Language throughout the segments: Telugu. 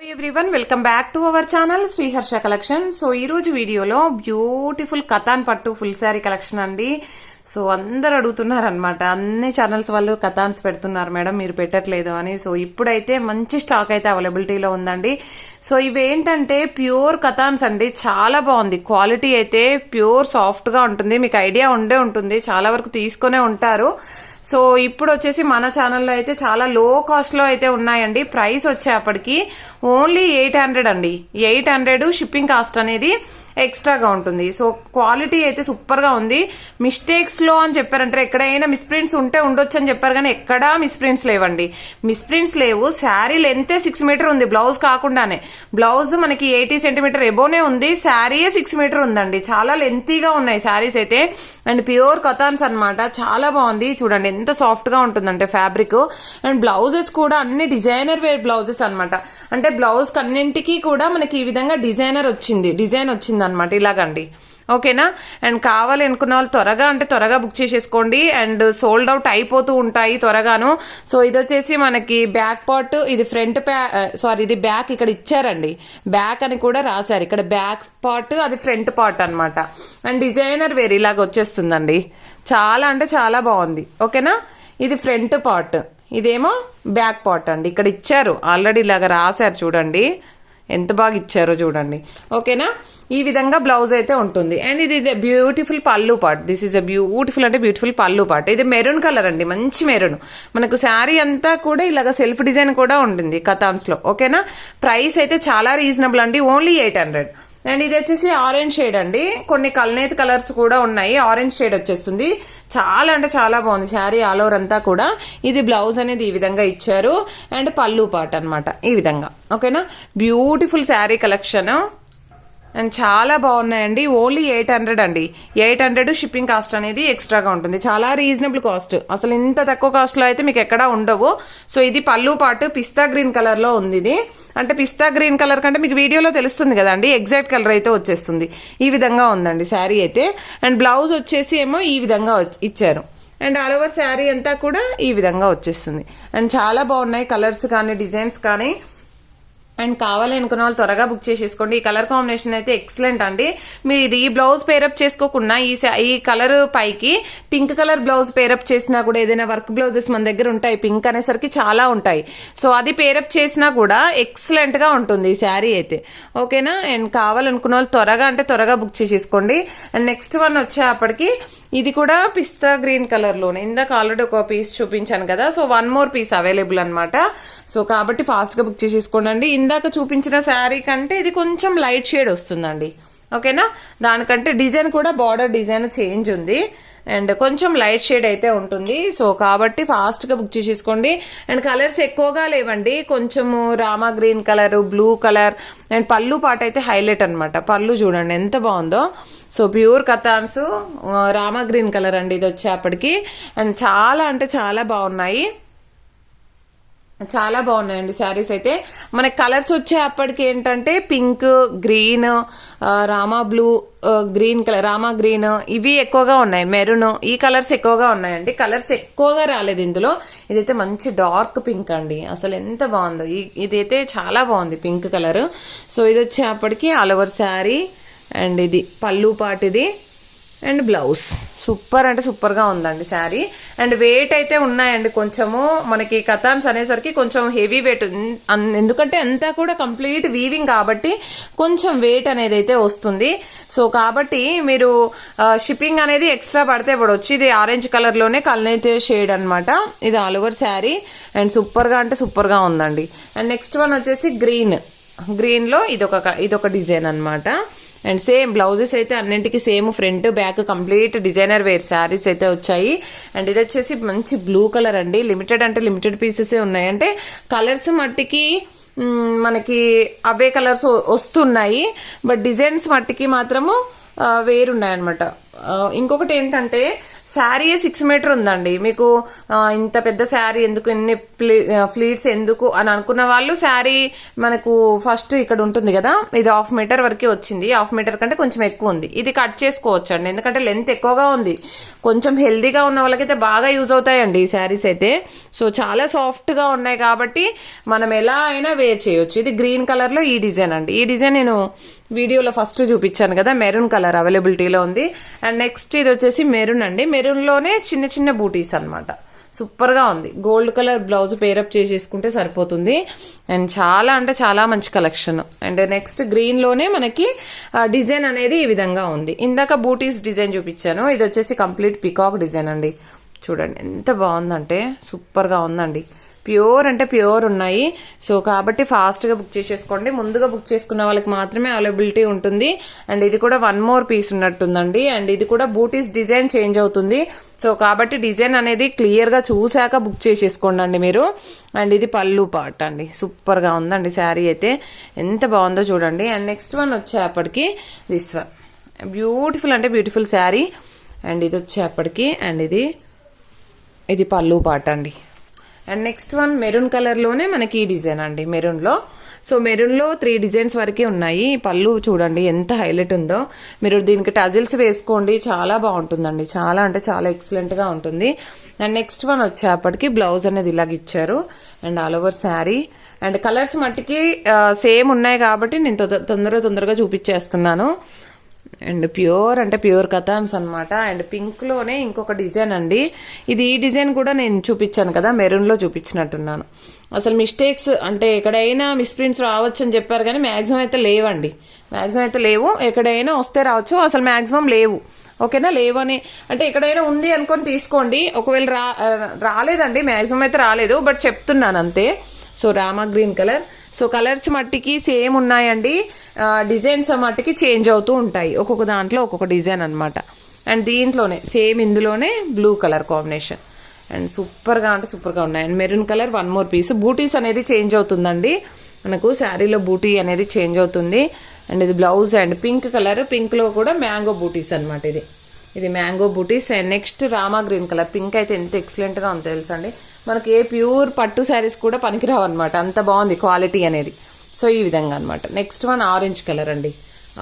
Everyone welcome back to our channel Sriharsha collection. So ఈ రోజు వీడియోలో బ్యూటిఫుల్ కతాన్ పట్టు ఫుల్ శారీ కలెక్షన్ అండి. సో అందరు అడుగుతున్నారు అనమాట, అన్ని ఛానల్స్ వాళ్ళు కతాన్స్ పెడుతున్నారు మేడం, మీరు పెట్టట్లేదు అని. సో ఇప్పుడైతే మంచి స్టాక్ అయితే అవైలబిలిటీలో ఉందండి. సో ఇవేంటంటే ప్యూర్ కతాన్స్ అండి, చాలా బాగుంది. క్వాలిటీ అయితే ప్యూర్ సాఫ్ట్ గా ఉంటుంది, మీకు ఐడియా ఉంటుంది, చాలా వరకు తీసుకునే ఉంటారు. సో ఇప్పుడు వచ్చేసి మన ఛానల్లో అయితే చాలా లో కాస్ట్ లో అయితే ఉన్నాయండి. ప్రైస్ వచ్చేప్పటికి ఓన్లీ 800 అండి. 800 షిప్పింగ్ కాస్ట్ అనేది ఎక్స్ట్రాగా ఉంటుంది. సో క్వాలిటీ అయితే సూపర్ గా ఉంది. మిస్టేక్స్ లో అని చెప్పారంటే ఎక్కడైనా మిస్ప్రింట్స్ ఉంటే ఉండొచ్చు అని చెప్పారు, కానీ ఎక్కడా మిస్ప్రింట్స్ లేవండి. మిస్ప్రింట్స్ లేవు. శారీ లెంత్ 6 మీటర్ ఉంది, బ్లౌజ్ కాకుండానే. బ్లౌజ్ మనకి 80 సెంటీమీటర్ ఎబోనే ఉంది, శారీయే 6 మీటర్ ఉందండి. చాలా లెంతీగా ఉన్నాయి శారీస్ అయితే. అండ్ ప్యూర్ కతాన్స్ అన్నమాట, చాలా బాగుంది. చూడండి ఎంత సాఫ్ట్ గా ఉంటుందంటే ఫ్యాబ్రిక్. అండ్ బ్లౌజెస్ కూడా అన్ని డిజైనర్ వేర్ బ్లౌజెస్ అనమాట. అంటే బ్లౌజ్ కన్నింటికి కూడా మనకి ఈ విధంగా డిజైన్ వచ్చింది అనమాట, ఇలాగండి. ఓకేనా. అండ్ కావాలి అనుకున్న వాళ్ళు త్వరగా బుక్ చేసేసుకోండి. అండ్ సోల్డ్ అవుట్ అయిపోతూ ఉంటాయి త్వరగాను. సో ఇది వచ్చేసి మనకి బ్యాక్ పార్ట్, ఇది ఫ్రంట్ ఇది బ్యాక్ ఇక్కడ ఇచ్చారండి, బ్యాక్ అని కూడా రాశారు. ఇక్కడ బ్యాక్ పార్ట్, అది ఫ్రంట్ పార్ట్ అనమాట. అండ్ డిజైనర్ వేర్ ఇలాగ వచ్చేస్తుందండి. చాలా అంటే చాలా బాగుంది. ఓకేనా. ఇది ఫ్రంట్ పార్ట్, ఇదేమో బ్యాక్ పార్ట్ అండి. ఇక్కడ ఇచ్చారు ఆల్రెడీ, ఇలాగ రాశారు చూడండి, ఎంత బాగా ఇచ్చారో చూడండి. ఓకేనా. ఈ విధంగా బ్లౌజ్ అయితే ఉంటుంది. అండ్ ఇది బ్యూటిఫుల్ పళ్ళు పార్ట్. దిస్ ఈస్ బ్యూటిఫుల్ పళ్ళు పార్ట్. ఇది మెరూన్ కలర్ అండి, మంచి మెరూన్. మనకు శారీ అంతా కూడా ఇలాగ సెల్ఫ్ డిజైన్ కూడా ఉంటుంది కతాన్స్ లో. ఓకేనా. ప్రైస్ అయితే చాలా రీజనబుల్ అండి, ఓన్లీ 800. అండ్ ఇది వచ్చేసి ఆరెంజ్ షేడ్ అండి, కొన్ని కల్నేత్ కలర్స్ కూడా ఉన్నాయి. ఆరెంజ్ షేడ్ వచ్చేస్తుంది. చాలా అంటే చాలా బాగుంది శారీ ఆల్ ఓవర్ అంతా కూడా. ఇది బ్లౌజ్ అనేది ఈ విధంగా ఇచ్చారు. అండ్ పళ్ళు పార్ట్ అనమాట ఈ విధంగా. ఓకేనా. బ్యూటిఫుల్ శారీ కలెక్షన్ అండ్ చాలా బాగున్నాయండి. ఓన్లీ 800 అండి. 800 షిప్పింగ్ కాస్ట్ అనేది ఎక్స్ట్రాగా ఉంటుంది. చాలా రీజనబుల్ కాస్ట్, అసలు ఇంత తక్కువ కాస్ట్ లో అయితే మీకు ఎక్కడా ఉండవు. సో ఇది పళ్ళు పాటు పిస్తా గ్రీన్ కలర్ లో ఉంది. ఇది అంటే పిస్తా గ్రీన్ కలర్ కంటే మీకు వీడియోలో తెలుస్తుంది కదండి, ఎగ్జాక్ట్ కలర్ అయితే వచ్చేస్తుంది. ఈ విధంగా ఉందండి శారీ అయితే. అండ్ బ్లౌజ్ వచ్చేసి ఏమో ఈ విధంగా ఇచ్చారు. అండ్ ఆల్ ఓవర్ శారీ అంతా కూడా ఈ విధంగా వచ్చేస్తుంది. అండ్ చాలా బాగున్నాయి కలర్స్ కానీ డిజైన్స్ కానీ. అండ్ కావాలి అనుకున్న వాళ్ళు త్వరగా బుక్ చేసేసుకోండి. ఈ కలర్ కాంబినేషన్ అయితే ఎక్సలెంట్ అండి. మీరు ఈ బ్లౌజ్ పేరప్ చేసుకోకుండా ఈ కలర్ పైకి పింక్ కలర్ బ్లౌజ్ పేరప్ చేసినా కూడా, ఏదైనా వర్క్ బ్లౌజెస్ మన దగ్గర ఉంటాయి, పింక్ అనేసరికి చాలా ఉంటాయి. సో అది పేరప్ చేసినా కూడా ఎక్సలెంట్ గా ఉంటుంది ఈ శారీ అయితే. ఓకేనా. అండ్ కావాలనుకున్న వాళ్ళు త్వరగా బుక్ చేసేసుకోండి. అండ్ నెక్స్ట్ వన్ వచ్చేప్పటికి ఇది కూడా పిస్తా గ్రీన్ కలర్ లోనే, ఇందాక ఆల్రెడీ ఒక పీస్ చూపించాను కదా. సో 1 more పీస్ అవైలబుల్ అనమాట. సో కాబట్టి ఫాస్ట్ గా బుక్ చేసేసుకోండి. ఇందాక చూపించిన శారీ కంటే ఇది కొంచెం లైట్ షేడ్ వస్తుందండి. ఓకేనా. దానికంటే డిజైన్ కూడా బార్డర్ డిజైన్ చేంజ్ ఉంది. అండ్ కొంచెం లైట్ షేడ్ అయితే ఉంటుంది. సో కాబట్టి ఫాస్ట్ గా బుక్ చేసేసుకోండి. అండ్ కలర్స్ ఎక్కువగా లేవండి, కొంచెము Rama green colour, blue colour. And పళ్ళు పాట అయితే హైలైట్ అనమాట. పళ్ళు చూడండి ఎంత బాగుందో. So pure katans Rama green colour అండి ఇది వచ్చేప్పటికి. అండ్ చాలా అంటే చాలా బాగున్నాయి, చాలా బాగున్నాయండి శారీస్ అయితే. మనకి కలర్స్ వచ్చేప్పటికి ఏంటంటే pink, green, Rama blue, green colour, Rama green, ఇవి ఎక్కువగా ఉన్నాయి. మెరూన్, ఈ కలర్స్ ఎక్కువగా ఉన్నాయండి. కలర్స్ ఎక్కువగా రాలేదు ఇందులో. ఇదైతే మంచి డార్క్ పింక్ అండి, అసలు ఎంత బాగుందో. ఇదైతే చాలా బాగుంది పింక్ కలర్. సో ఇది వచ్చేప్పటికి ఆల్ ఓవర్ శారీ. అండ్ ఇది పళ్ళు పాట్, ఇది అండ్ బ్లౌజ్. సూపర్ అంటే సూపర్ గా ఉందండి శారీ. అండ్ వెయిట్ అయితే ఉన్నాయండి కొంచెము. మనకి కతాన్స్ అనేసరికి కొంచెం హెవీ వెయిట్, ఎందుకంటే అంతా కూడా కంప్లీట్ వీవింగ్ కాబట్టి కొంచెం వెయిట్ అనేది అయితే వస్తుంది. సో కాబట్టి మీరు షిప్పింగ్ అనేది ఎక్స్ట్రా పడితే పడవచ్చు. ఇది ఆరెంజ్ కలర్ లోనే కల్నేత్ షేడ్ అనమాట. ఇది all over sari. And super గా అంటే సూపర్ గా ఉందండి. అండ్ నెక్స్ట్ వన్ వచ్చేసి గ్రీన్ లో ఇదొక డిజైన్ అనమాట. అండ్ సేమ్ బ్లౌజెస్ అయితే అన్నింటికి same, front back complete designer wear saris అయితే వచ్చాయి. అండ్ ఇది వచ్చేసి మంచి బ్లూ కలర్ అండి. లిమిటెడ్ పీసెస్ ఉన్నాయి. అంటే కలర్స్ మట్టికి మనకి అవే కలర్స్ వస్తున్నాయి, బట్ డిజైన్స్ మట్టికి మాత్రము వేరున్నాయన్నమాట. ఇంకొకటి ఏంటంటే శారీ 6 మీటర్ ఉందండి. మీకు ఇంత పెద్ద శారీ ఎందుకు, ఎన్ని ఫ్లీట్స్ ఎందుకు అని అనుకున్న వాళ్ళు శారీ మనకు ఫస్ట్ ఇక్కడ ఉంటుంది కదా, ఇది 1/2 మీటర్ వరకు వచ్చింది. 1/2 మీటర్ కంటే కొంచెం ఎక్కువ ఉంది. ఇది కట్ చేసుకోవచ్చు అండి, ఎందుకంటే లెంత్ ఎక్కువగా ఉంది. కొంచెం హెల్దీగా ఉన్న వాళ్ళకైతే బాగా యూజ్ అవుతాయండి ఈ శారీస్ అయితే. సో చాలా సాఫ్ట్ గా ఉన్నాయి కాబట్టి మనం ఎలా అయినా వేర్ చేయొచ్చు. ఇది గ్రీన్ కలర్ లో ఈ డిజైన్ అండి. ఈ డిజైన్ నేను వీడియోలో ఫస్ట్ చూపించాను కదా, మెరూన్ కలర్ అవైలబిలిటీలో ఉంది. అండ్ నెక్స్ట్ ఇది వచ్చేసి మెరూన్ అండి. మెరూన్ లోనే చిన్న చిన్న బూటీస్ అన్నమాట. సూపర్ గా ఉంది. గోల్డ్ కలర్ బ్లౌజ్ పేరప్ చేసేసుకుంటే సరిపోతుంది. అండ్ చాలా అంటే చాలా మంచి కలెక్షన్. అండ్ నెక్స్ట్ గ్రీన్ లోనే మనకి డిజైన్ అనేది ఈ విధంగా ఉంది. ఇందాక బూటీస్ డిజైన్ చూపించాను, ఇది వచ్చేసి కంప్లీట్ పికాక్ డిజైన్ అండి. చూడండి ఎంత బాగుందంటే, సూపర్ గా ఉందండి. ప్యూర్ అంటే ప్యూర్ ఉన్నాయి. సో కాబట్టి ఫాస్ట్ గా బుక్ చేసేసుకోండి. ముందుగా బుక్ చేసుకున్న వాళ్ళకి మాత్రమే అవైలబిలిటీ ఉంటుంది. అండ్ ఇది కూడా 1 more పీస్ ఉన్నట్టుందండి. అండ్ ఇది కూడా బూటీస్ డిజైన్ చేంజ్ అవుతుంది. సో కాబట్టి డిజైన్ అనేది క్లియర్ గా చూసాక బుక్ చేసేసుకోండి అండి మీరు. అండ్ ఇది పళ్ళు పార్ట్ అండి. సూపర్ గా ఉందండి శారీ అయితే, ఎంత బాగుందో చూడండి. అండ్ నెక్స్ట్ వన్ వచ్చేప్పటికి దిస్ వన్, బ్యూటిఫుల్ అంటే బ్యూటిఫుల్ శారీ. అండ్ ఇది వచ్చేప్పటికి, అండ్ ఇది పళ్ళు పార్ట్ అండి. And next one maroon colour లోనే మనకి ఈ డిజైన్ అండి, మెరూన్ లో. సో మెరూన్ లో 3 డిజైన్స్ వరకే ఉన్నాయి. పళ్ళు చూడండి ఎంత హైలైట్ ఉందో. మీరు దీనికి టజిల్స్ వేసుకోండి, చాలా బాగుంటుందండి. చాలా అంటే చాలా ఎక్సలెంట్ గా ఉంటుంది. అండ్ నెక్స్ట్ వన్ వచ్చేప్పటికి బ్లౌజ్ అనేది ఇలాగ ఇచ్చారు. And all over sari. And colours మట్టికి సేమ్ ఉన్నాయి కాబట్టి నేను తొందరగా చూపించేస్తున్నాను. అండ్ ప్యూర్ అంటే ప్యూర్ కథాన్స్ అనమాట. అండ్ పింక్ లోనే ఇంకొక డిజైన్ అండి. ఈ డిజైన్ కూడా నేను చూపించాను కదా, మెరూన్ లో చూపించినట్టున్నాను. అసలు మిస్టేక్స్ అంటే ఎక్కడైనా మిస్ప్రింట్స్ రావచ్చు అని చెప్పారు, కానీ మాక్సిమం అయితే లేవండి. మాక్సిమం అయితే లేవు. ఎక్కడైనా వస్తే రావచ్చు, అసలు మాక్సిమం లేవు. ఓకేనా, లేవని అంటే ఎక్కడైనా ఉంది అనుకొని తీసుకోండి. ఒకవేళ రాలేదండి, మాక్సిమం అయితే రాలేదు, బట్ చెప్తున్నాను అంతే. So Rama green colour. So colours మట్టికి సేమ్ ఉన్నాయండి, డిజైన్స్ మట్టికి చేంజ్ అవుతూ ఉంటాయి. ఒక్కొక్క దాంట్లో ఒక్కొక్క డిజైన్ అనమాట. అండ్ దీంట్లోనే సేమ్ ఇందులోనే blue colour combination. And super గా అంటే సూపర్ గా ఉన్నాయి. And maroon colour 1 more piece. Butis అనేది చేంజ్ అవుతుందండి మనకు, శారీలో బూటీ అనేది చేంజ్ అవుతుంది. అండ్ ఇది blouse. And pink colour, pink లో కూడా మ్యాంగో బూటీస్ అనమాట. ఇది mango butis. And next Rama green colour. Pink అయితే ఎంత ఎక్సలెంట్ గా ఉందో తెలుసండి. మనకి ఏ ప్యూర్ పట్టు శారీస్ కూడా పనికిరావు అనమాట, అంత బాగుంది క్వాలిటీ అనేది. సో ఈ విధంగా అనమాట. నెక్స్ట్ వన్ ఆరెంజ్ కలర్ అండి.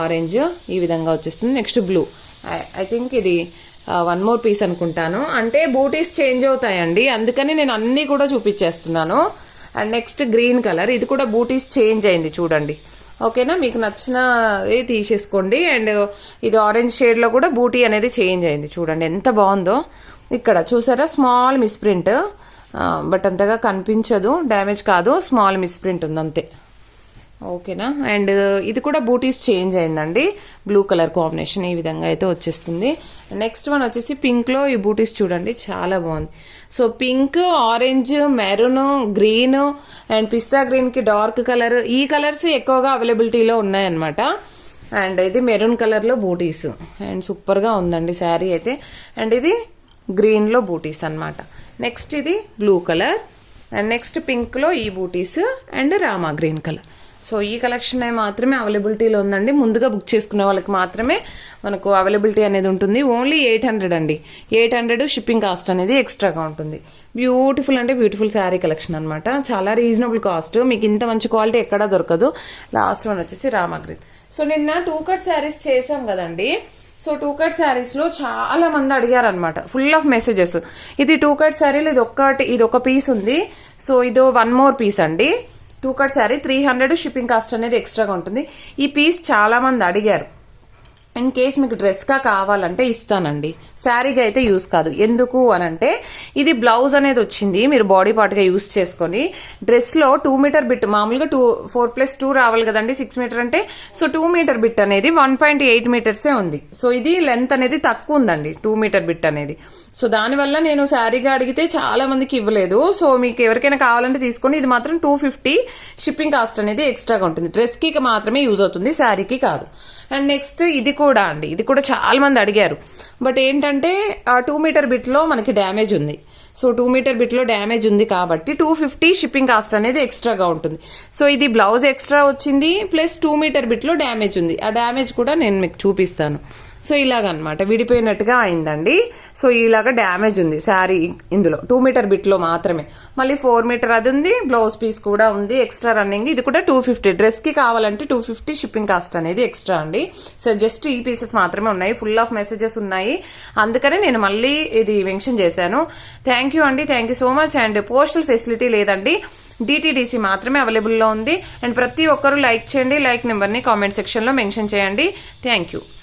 ఆరెంజ్ ఈ విధంగా వచ్చేస్తుంది. Next blue. ఐ థింక్ ఇది 1 more పీస్ అనుకుంటాను. అంటే బూటీస్ చేంజ్ అవుతాయండి, అందుకని నేను అన్ని కూడా చూపించేస్తున్నాను. And next green colour. ఇది కూడా బూటీస్ చేంజ్ అయింది చూడండి. ఓకేనా, మీకు నచ్చినది తీసేసుకోండి. అండ్ ఇది ఆరెంజ్ షేడ్ లో కూడా బూటీ అనేది చేంజ్ అయింది చూడండి, ఎంత బాగుందో. ఇక్కడ చూసారా, స్మాల్ మిస్ప్రింట్, బట్ అంతగా కనిపించదు, డ్యామేజ్ కాదు, స్మాల్ మిస్ప్రింట్ ఉంది అంతే. ఓకేనా. అండ్ ఇది కూడా బూటీస్ చేంజ్ అయిందండి, బ్లూ కలర్ కాంబినేషన్ ఈ విధంగా అయితే వచ్చేస్తుంది. నెక్స్ట్ వన్ వచ్చేసి పింక్ లో ఈ బూటీస్ చూడండి, చాలా బాగుంది. So pink, orange, maroon, green and pista green కి డార్క్ కలర్, ఈ కలర్స్ ఎక్కువగా అవైలబిలిటీలో ఉన్నాయన్నమాట. అండ్ ఇది మెరూన్ కలర్ లో బూటీస్. అండ్ సూపర్ గా ఉందండి శారీ అయితే. అండ్ ఇది గ్రీన్ లో బూటీస్ అన్నమాట. నెక్స్ట్ ఇది blue colour. And next pink లో ఈ butis and Rama green colour. So ఈ కలెక్షన్ మాత్రమే అవైలబిలిటీలో ఉందండి. ముందుగా బుక్ చేసుకునే వాళ్ళకి మాత్రమే మనకు అవైలబిలిటీ అనేది ఉంటుంది. ఓన్లీ 800 అండి. 800 షిప్పింగ్ కాస్ట్ అనేది ఎక్స్ట్రాగా ఉంటుంది. బ్యూటిఫుల్ అంటే బ్యూటిఫుల్ శారీ కలెక్షన్ అనమాట. చాలా రీజనబుల్ కాస్ట్, మీకు ఇంత మంచి క్వాలిటీ ఎక్కడా దొరకదు. లాస్ట్ వన్ వచ్చేసి రామా గ్రీన్. సో నిన్న 2 కట్ శారీస్ చేసాం కదండి. సో 2 కట్ శారీస్ లో చాలా మంది అడిగారు అనమాట, ఫుల్ ఆఫ్ మెసేజెస్. ఇది 2 కట్ శారీలు, ఇది ఒక పీస్ ఉంది. సో ఇదో 1 more పీస్ అండి. 2 కట్ శారీ 300 షిప్పింగ్ కాస్ట్ అనేది ఎక్స్ట్రాగా ఉంటుంది. ఈ పీస్ చాలా మంది అడిగారు. ఇన్ కేస్ మీకు డ్రెస్గా కావాలంటే ఇస్తానండి, శారీగా అయితే యూస్ కాదు. ఎందుకు అనంటే ఇది బ్లౌజ్ అనేది వచ్చింది, మీరు బాడీ పార్ట్గా యూస్ చేసుకొని డ్రెస్లో 2 మీటర్ బిట్, మామూలుగా 4+2 రావాలి కదండి 6 మీటర్ అంటే. సో 2 మీటర్ బిట్ అనేది 1.8 మీటర్సే ఉంది. సో ఇది లెంత్ అనేది తక్కువ ఉందండి 2 మీటర్ బిట్ అనేది. సో దానివల్ల నేను శారీగా అడిగితే చాలా మందికి ఇవ్వలేదు. సో మీకు ఎవరికైనా కావాలంటే తీసుకోండి. ఇది మాత్రం 250 షిప్పింగ్ కాస్ట్ అనేది ఎక్స్ట్రాగా ఉంటుంది. డ్రెస్కి మాత్రమే యూజ్ అవుతుంది, శారీకి కాదు. అండ్ నెక్స్ట్ ఇది కూడా అండి, ఇది కూడా చాలా మంది అడిగారు. బట్ ఏంటంటే 2 మీటర్ బిట్లో మనకి డ్యామేజ్ ఉంది. సో 2 మీటర్ బిట్లో డ్యామేజ్ ఉంది కాబట్టి 250 షిప్పింగ్ కాస్ట్ అనేది ఎక్స్ట్రాగా ఉంటుంది. సో ఇది బ్లౌజ్ ఎక్స్ట్రా వచ్చింది, ప్లస్ 2 మీటర్ బిట్లో డ్యామేజ్ ఉంది. ఆ డ్యామేజ్ కూడా నేను మీకు చూపిస్తాను. సో ఇలాగనమాట విడిపోయినట్టుగా అయిందండి. సో ఇలాగ డ్యామేజ్ ఉంది శారీ ఇందులో 2 మీటర్ బిట్లో మాత్రమే. మళ్ళీ 4 మీటర్ అది ఉంది, బ్లౌజ్ పీస్ కూడా ఉంది ఎక్స్ట్రా రన్నింగ్. ఇది కూడా 250, డ్రెస్ కి కావాలంటే 250 షిప్పింగ్ కాస్ట్ అనేది ఎక్స్ట్రా అండి. సో జస్ట్ ఈ పీసెస్ మాత్రమే ఉన్నాయి, ఫుల్ ఆఫ్ మెసేజెస్ ఉన్నాయి, అందుకనే నేను మళ్ళీ ఇది మెన్షన్ చేశాను. థ్యాంక్ యూ అండి, thank you so much. And postal facility లేదండి, DTDC మాత్రమే అవైలబుల్లో ఉంది. అండ్ ప్రతి ఒక్కరూ లైక్ చేయండి, లైక్ నెంబర్ని కామెంట్ సెక్షన్లో మెన్షన్ చేయండి. Thank you.